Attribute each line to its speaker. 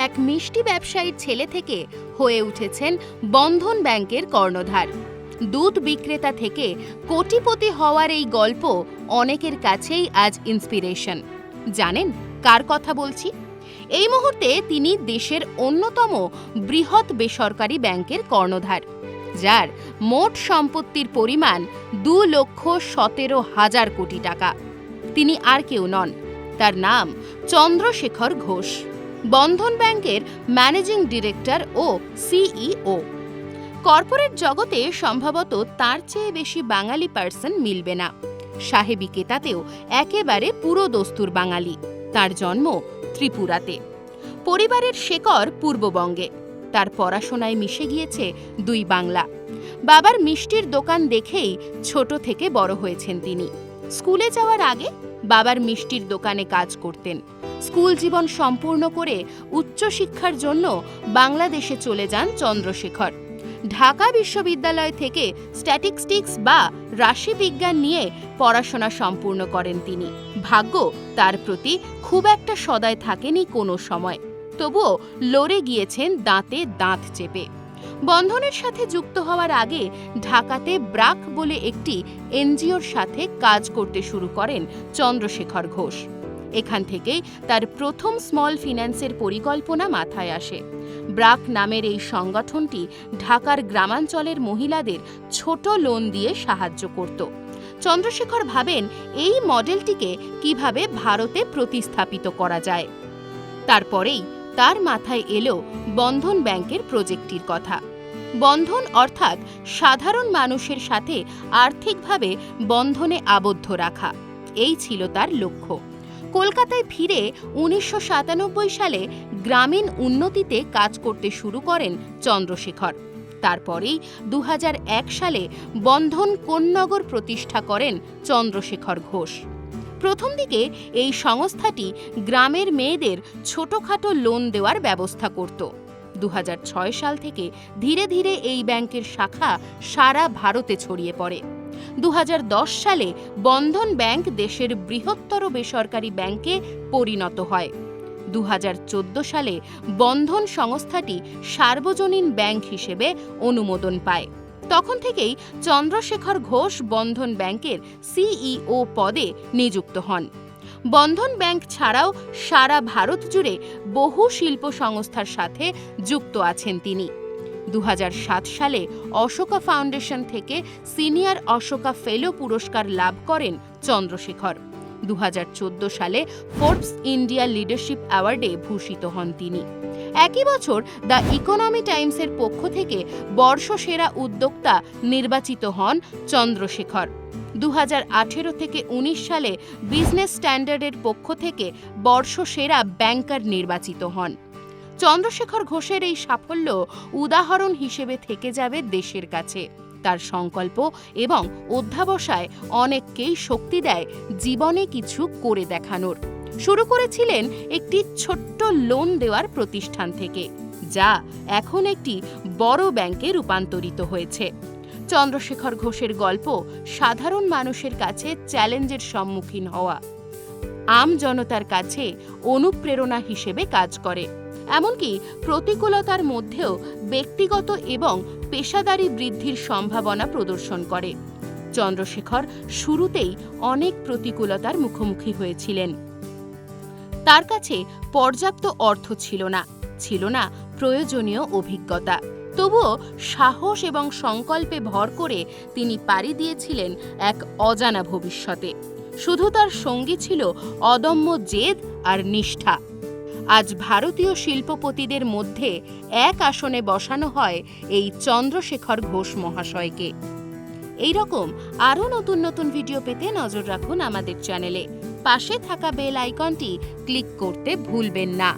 Speaker 1: এক মিষ্টি ব্যবসায়ীর ছেলে থেকে হয়ে উঠেছেন বন্ধন ব্যাংকের কর্ণধার। দুধ বিক্রেতা থেকে কোটিপতি হওয়ার এই গল্প অনেকের কাছেই আজ ইন্সপিরেশন। জানেন কার কথা বলছি? এই মুহূর্তে তিনি দেশের অন্যতম বৃহৎ বেসরকারি ব্যাংকের কর্ণধার, যার মোট সম্পত্তির পরিমাণ 2,17,000 কোটি টাকা। তিনি আর কেউ নন, তার নাম চন্দ্রশেখর ঘোষ, বন্ধন ব্যাংকের ম্যানেজিং ডিরেক্টর ও সিইও। কর্পোরেট জগতে সম্ভবত তার চেয়ে বেশি বাঙালি পার্সন মিলবে না। সাহেবি কেতাতেও একেবারে পুরো দস্তুর বাঙালি। তার জন্ম ত্রিপুরাতে, পরিবারের শেকড় পূর্ববঙ্গে। তার পড়াশোনায় মিশে গিয়েছে দুই বাংলা। বাবার মিষ্টির দোকান দেখেই ছোট থেকে বড় হয়েছেন তিনি। স্কুলে যাওয়ার আগে বাবার মিষ্টির দোকানে কাজ করতেন। স্কুল জীবন সম্পূর্ণ করে উচ্চশিক্ষার জন্য বাংলাদেশে চলে যান চন্দ্রশেখর। ঢাকা বিশ্ববিদ্যালয় থেকে স্ট্যাটিস্টিক্স বা রাশিবিজ্ঞান নিয়ে পড়াশোনা সম্পূর্ণ করেন তিনি। ভাগ্য তার প্রতি খুব একটা সদয় থাকেনি কোনো সময়, তবুও লড়ে গিয়েছেন দাঁতে দাঁত চেপে। বন্ধনের সাথে যুক্ত হওয়ার আগে ঢাকাতে ব্রাক বলে একটি এনজিওর সাথে কাজ করতে শুরু করেন চন্দ্রশেখর ঘোষ। এখান থেকেই তার প্রথম স্মল ফিন্যান্সের পরিকল্পনা মাথায় আসে। ব্রাক নামের এই সংগঠনটি ঢাকার গ্রামাঞ্চলের মহিলাদের ছোট লোন দিয়ে সাহায্য করত। চন্দ্রশেখর ভাবেন এই মডেলটিকে কিভাবে ভারতে প্রতিস্থাপিত করা যায়। তারপরেই তার মাথায় এলো বন্ধন ব্যাংকের প্রজেক্টটির কথা। বন্ধন অর্থাৎ সাধারণ মানুষের সাথে আর্থিকভাবে বন্ধনে আবদ্ধ রাখা, এই ছিল তার লক্ষ্য। কলকাতায় ফিরে 1997 সালে গ্রামীণ উন্নতিতে কাজ করতে শুরু করেন চন্দ্রশেখর। তারপরেই 2001 সালে বন্ধন কোন্নগর প্রতিষ্ঠা করেন চন্দ্রশেখর ঘোষ। প্রথম দিকে এই সংস্থাটি গ্রামের মেয়েদের ছোটখাটো লোন দেওয়ার ব্যবস্থা করত। 2006 সাল থেকে ধীরে ধীরে এই ব্যাংকের শাখা সারা ভারতে ছড়িয়ে পড়ে। 2010 সালে বন্ধন ব্যাংক দেশের বৃহত্তর বেসরকারি ব্যাংকে পরিণত হয়। 2014 সালে বন্ধন সংস্থাটি সার্বজনীন ব্যাংক হিসেবে অনুমোদন পায়। তখন থেকেই চন্দ্রশেখর ঘোষ বন্ধন ব্যাংকের সিইও পদে নিযুক্ত হন। বন্ধন ব্যাংক ছাড়াও সারা ভারত জুড়ে বহু শিল্প সংস্থার সাথে যুক্ত আছেন তিনি। 2007 সালে অশোকা ফাউন্ডেশন থেকে সিনিয়র অশোকা ফেলো পুরস্কার লাভ করেন চন্দ্রশেখর। 2014 সালে ফোর্বস ইন্ডিয়া লিডারশিপ অ্যাওয়ার্ডে ভূষিত হন তিনি। একই বছর দ্য ইকোনমি টাইমসের পক্ষ থেকে বর্ষসেরা উদ্যোক্তা নির্বাচিত হন চন্দ্রশেখর। 2018 থেকে 19 সালে বিজনেস স্ট্যান্ডার্ডের পক্ষ থেকে বর্ষসেরা ব্যাংকার নির্বাচিত হন। চন্দ্রশেখর ঘোষের এই সাফল্য উদাহরণ হিসেবে থেকে যাবে দেশের কাছে। তার সংকল্প এবং অধ্যাবসায় অনেককেই শক্তি দেয় জীবনে কিছু করে দেখানোর। শুরু করেছিলেন একটি ছোট্ট লোন দেওয়ার প্রতিষ্ঠান থেকে, যা এখন একটি বড় ব্যাংকে রূপান্তরিত হয়েছে। চন্দ্রশেখর ঘোষের গল্প সাধারণ মানুষের কাছে চ্যালেঞ্জের সম্মুখীন হওয়া, আম জনতার কাছে অনুপ্রেরণা হিসেবে কাজ করে। এমনকি প্রতিকূলতার মধ্যেও ব্যক্তিগত এবং পেশাদারি বৃদ্ধির সম্ভাবনা প্রদর্শন করে। চন্দ্রশেখর শুরুতেই অনেক প্রতিকূলতার মুখোমুখি হয়েছিলেন। তার কাছে পর্যাপ্ত অর্থ ছিল না প্রয়োজনীয় অভিজ্ঞতা। তবুও সাহস এবং সংকল্পে ভর করে তিনি পাড়ি দিয়েছিলেন এক অজানা ভবিষ্যতে। শুধু তার সঙ্গী ছিল অদম্য জেদ আর নিষ্ঠা। আজ ভারতীয় শিল্পপতিদের মধ্যে এক আসনে বসানো হয় এই চন্দ্রশেখর ঘোষ মহাশয়কে। এই রকম আরও নতুন নতুন ভিডিও পেতে নজর রাখুন আমাদের চ্যানেলে। পাশে থাকা বেল আইকনটি ক্লিক করতে ভুলবেন না।